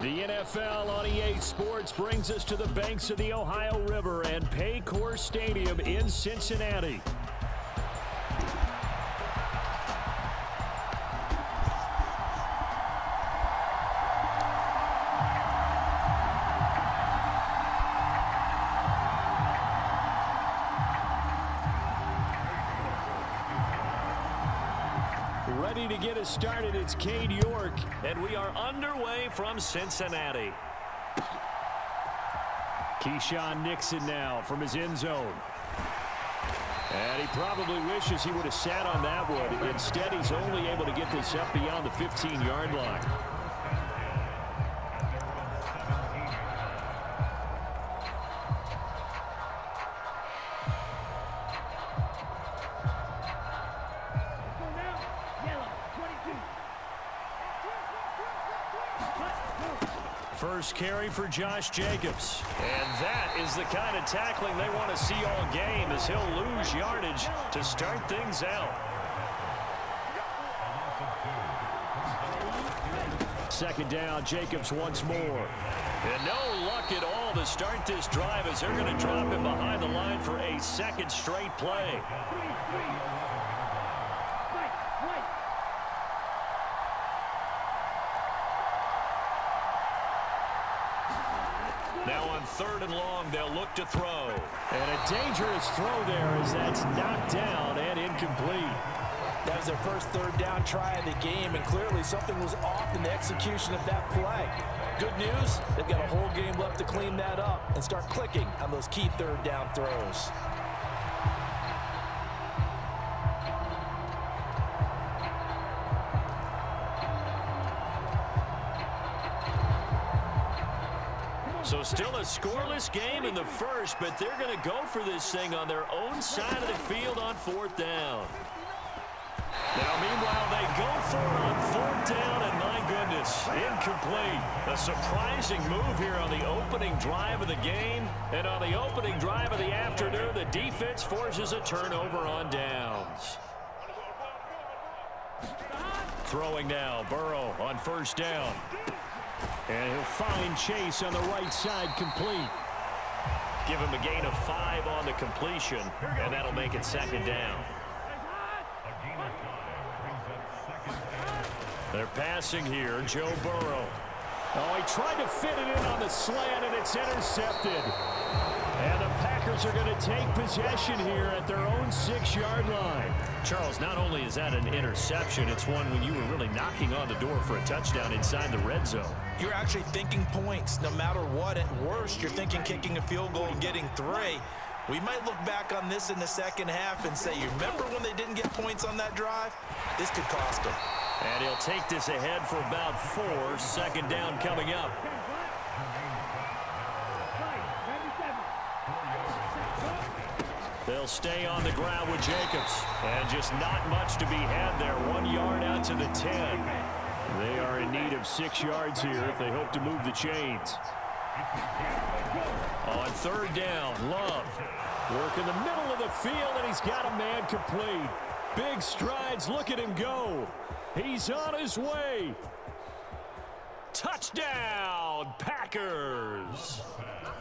The NFL on EA Sports brings us to the banks of the Ohio River and Paycor Stadium in Cincinnati. Ready to get us started, it's Cade York. And we are underway from Cincinnati. Keyshawn Nixon now from his end zone. And he probably wishes he would have sat on that one. Instead, he's only able to get this up beyond the 15-yard line. First carry for Josh Jacobs. And that is the kind of tackling they want to see all game, as he'll lose yardage to start things out. Second down, Jacobs once more. And no luck at all to start this drive, as they're going to drop him behind the line for a second straight play. Now on 3rd and long, they'll look to throw. And a dangerous throw there as that's knocked down and incomplete. That was their first 3rd down try of the game, and clearly something was off in the execution of that play. Good news, they've got a whole game left to clean that up and start clicking on those key 3rd down throws. So still a scoreless game in the first, but they're going to go for this thing on their own side of the field on 4th down. Now, meanwhile, they go for it on 4th down, and my goodness, incomplete. A surprising move here on the opening drive of the game, and on the opening drive of the afternoon, the defense forces a turnover on downs. Throwing now, Burrow on 1st down. And he'll find Chase on the right side, complete. Give him a gain of 5 on the completion, and that'll make it 2nd down. They're passing here, Joe Burrow. Oh, he tried to fit it in on the slant, and it's intercepted. And the Packers are going to take possession here at their own 6-yard line. Charles, not only is that an interception, it's one when you were really knocking on the door for a touchdown inside the red zone. You're actually thinking points. No matter what, at worst, you're thinking kicking a field goal and getting 3. We might look back on this in the second half and say, you remember when they didn't get points on that drive? This could cost them. And he'll take this ahead for about 4. 2nd down coming up. They'll stay on the ground with Jacobs. And just not much to be had there. 1 yard out to the 10. They are in need of 6 yards here if they hope to move the chains. On 3rd down, Love. Work in the middle of the field, and he's got a man complete. Big strides. Look at him go. He's on his way. Touchdown, Packers.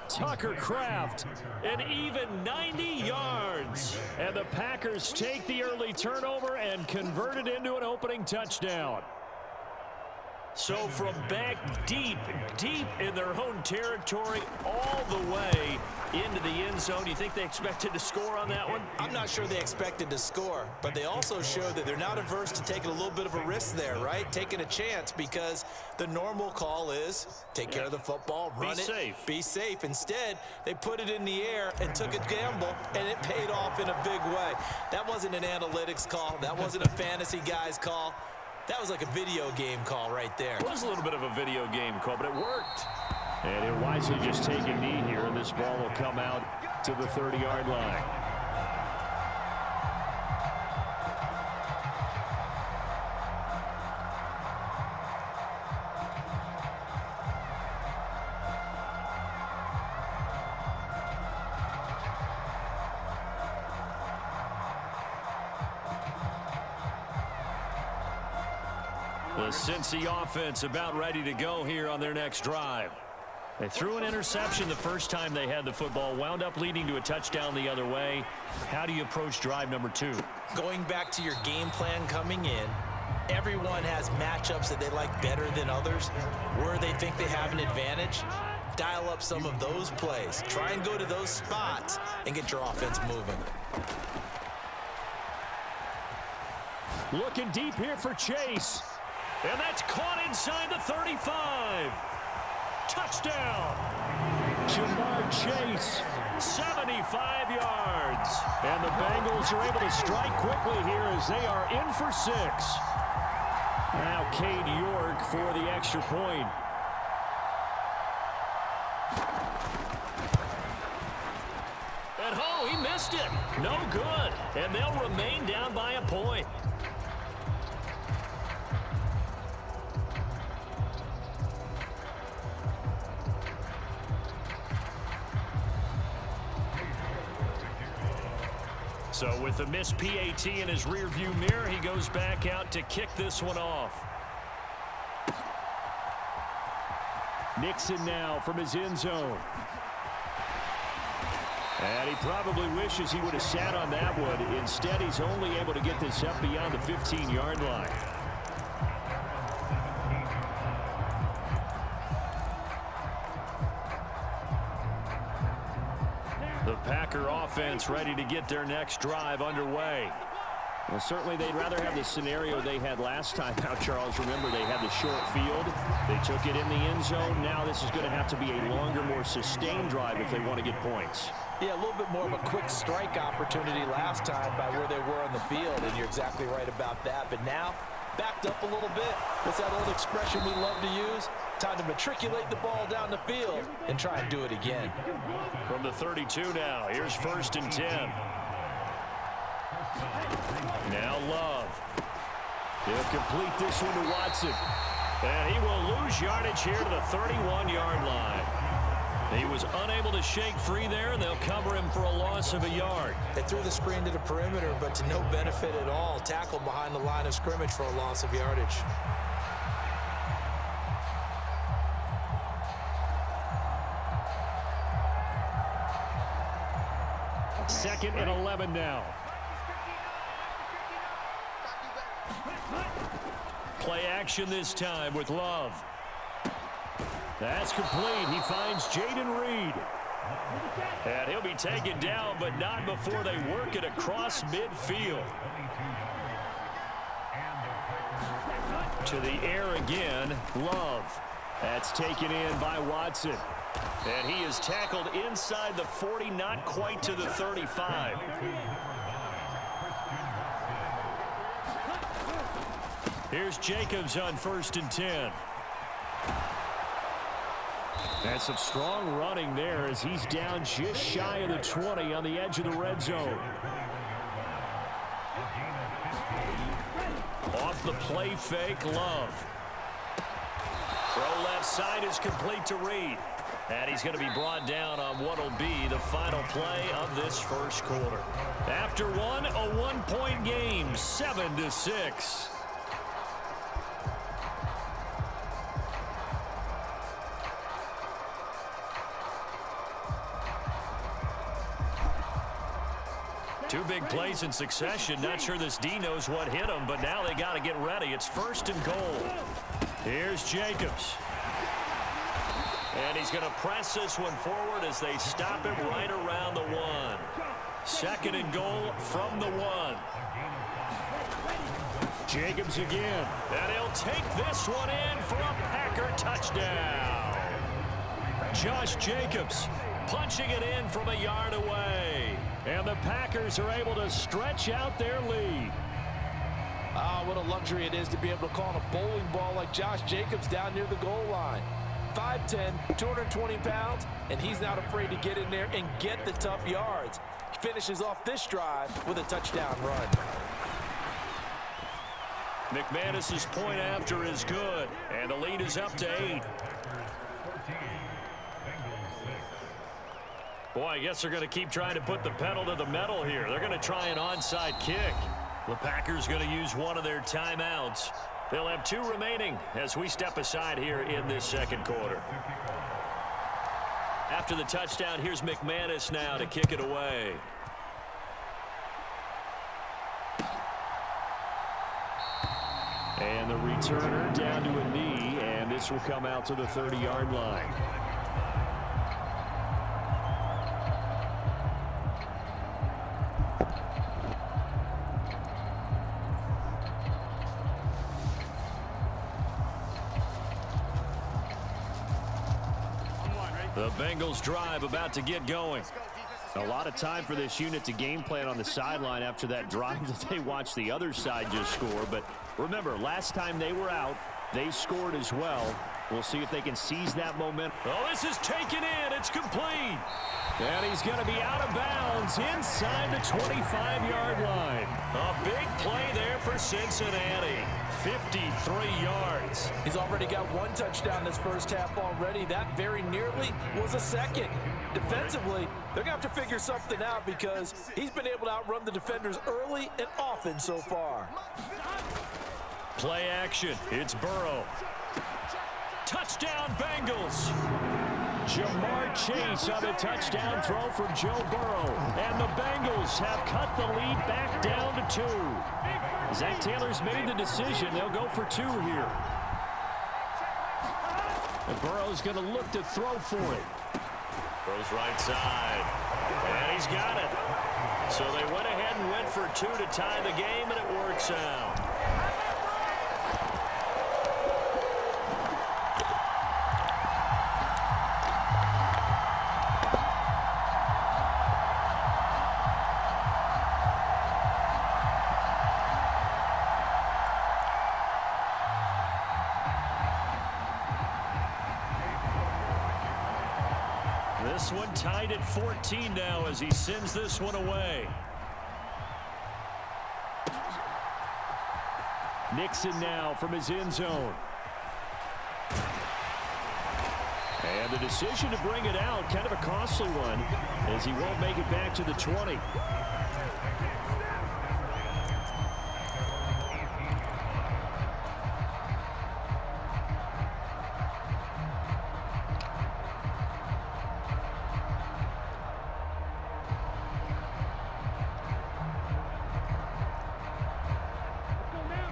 Tucker Kraft, an even 90 yards. And the Packers take the early turnover and convert it into an opening touchdown. So from back deep in their own territory, all the way into the end zone, you think they expected to score on that one? I'm not sure they expected to score, but they also showed that they're not averse to taking a little bit of a risk there, right? Taking a chance, because the normal call is take care of the football, run it, be safe. Instead, they put it in the air and took a gamble, and it paid off in a big way. That wasn't an analytics call. That wasn't a fantasy guy's call. That was like a video game call right there. It was a little bit of a video game call, but it worked. And he'll wisely just take a knee here, and this ball will come out to the 30-yard line. The Cincy offense about ready to go here on their next drive. They threw an interception the first time they had the football, wound up leading to a touchdown the other way. How do you approach drive number 2? Going back to your game plan coming in, everyone has matchups that they like better than others, where they think they have an advantage. Dial up some of those plays. Try and go to those spots and get your offense moving. Looking deep here for Chase. And that's caught inside the 35. Touchdown. Jamar Chase. 75 yards. And the Bengals are able to strike quickly here as they are in for 6. Now Cade York for the extra point. And oh, he missed it. No good. And they'll remain down by a point. So with the missed PAT in his rearview mirror, he goes back out to kick this one off. Nixon now from his end zone. And he probably wishes he would have sat on that one. Instead, he's only able to get this up beyond the 15-yard line. The Packer offense ready to get their next drive underway. Well, certainly they'd rather have the scenario they had last time out, Charles. Remember, they had the short field. They took it in the end zone. Now this is going to have to be a longer, more sustained drive if they want to get points. Yeah, a little bit more of a quick strike opportunity last time by where they were on the field, and you're exactly right about that. But now, backed up a little bit. What's that old expression we love to use? Time to matriculate the ball down the field and try and do it again. From the 32 now, here's 1st and 10. Now Love. He'll complete this one to Watson. And he will lose yardage here to the 31-yard line. He was unable to shake free there, and they'll cover him for a loss of a yard. They threw the screen to the perimeter, but to no benefit at all. Tackled behind the line of scrimmage for a loss of yardage. Second and 11 now. Play action this time with Love. That's complete. He finds Jaden Reed. And he'll be taken down, but not before they work it across midfield. To the air again, Love. That's taken in by Watson. And he is tackled inside the 40, not quite to the 35. Here's Jacobs on 1st and 10. That's some strong running there as he's down just shy of the 20 on the edge of the red zone. Off the play fake, Love. Throw left side is complete to Reed. And he's going to be brought down on what will be the final play of this first quarter. After one, a one-point game, 7-6. Two big plays in succession. Not sure this D knows what hit him, but now they got to get ready. It's 1st and goal. Here's Jacobs. And he's going to press this one forward as they stop him right around the 1. 2nd and goal from the 1. Jacobs again. And he'll take this one in for a Packer touchdown. Josh Jacobs punching it in from a yard away. And the Packers are able to stretch out their lead. Ah, what a luxury it is to be able to call a bowling ball like Josh Jacobs down near the goal line. 5'10", 220 pounds, and he's not afraid to get in there and get the tough yards. He finishes off this drive with a touchdown run. McManus's point after is good, and the lead is up to 8. Boy, I guess they're going to keep trying to put the pedal to the metal here. They're going to try an onside kick. The Packers going to use one of their timeouts. They'll have 2 remaining as we step aside here in this second quarter. After the touchdown, here's McManus now to kick it away. And the returner down to a knee, and this will come out to the 30-yard line. The Bengals drive about to get going. A lot of time for this unit to game plan on the sideline after that drive that they watched the other side just score. But remember, last time they were out, they scored as well. We'll see if they can seize that momentum. Oh, this is taken in. It's complete. And he's going to be out of bounds inside the 25-yard line. A big play there for Cincinnati. 53 yards. He's already got 1 touchdown this first half already. That very nearly was a second. Defensively, they're going to have to figure something out because he's been able to outrun the defenders early and often so far. Play action. It's Burrow. Touchdown, Bengals. Jamar Chase on a touchdown throw from Joe Burrow. And the Bengals have cut the lead back down to 2. Zach Taylor's made the decision. They'll go for 2 here. And Burrow's going to look to throw for it. Throws right side. And he's got it. So they went ahead and went for 2 to tie the game, and it works out. This one tied at 14 now as he sends this one away. Nixon now from his end zone. And the decision to bring it out, kind of a costly one, as he won't make it back to the 20.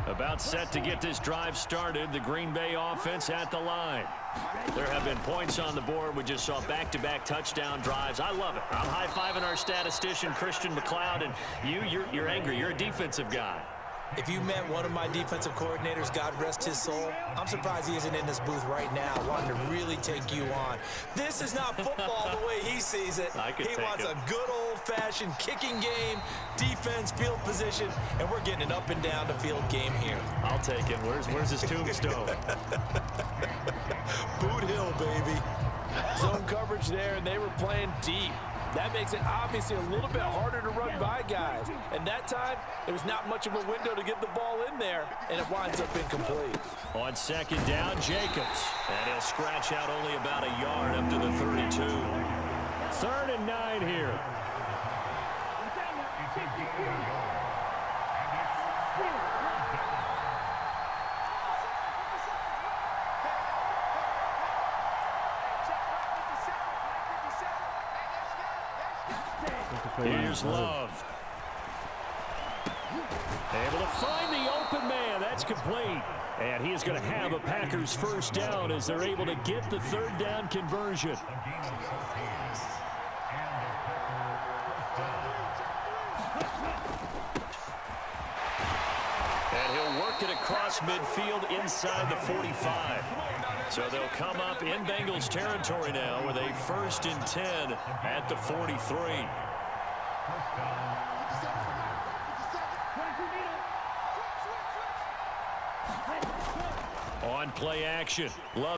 About set to get this drive started. The Green Bay offense at the line. There have been points on the board. We just saw back-to-back touchdown drives. I love it. I'm high-fiving our statistician, Christian McLeod, and you're angry. You're a defensive guy. If you met one of my defensive coordinators, God rest his soul, I'm surprised he isn't in this booth right now wanting to really take you on. This is not football the way he sees it. He wants a good old-fashioned kicking game, defense, field position, and we're getting an up-and-down the field game here. I'll take it. Where's his tombstone? Boot Hill, baby. Zone coverage there, and they were playing deep. That makes it obviously a little bit harder to run by guys. And that time, there was not much of a window to get the ball in there, and it winds up incomplete. On second down, Jacobs. And he'll scratch out only about a yard up to the 32. 3rd and 9 here. Here's Love. Able to find the open man. That's complete. And he is going to have a Packers first down as they're able to get the 3rd down conversion. And he'll work it across midfield inside the 45. So they'll come up in Bengals territory now with a 1st and 10 at the 43. On play action, Love.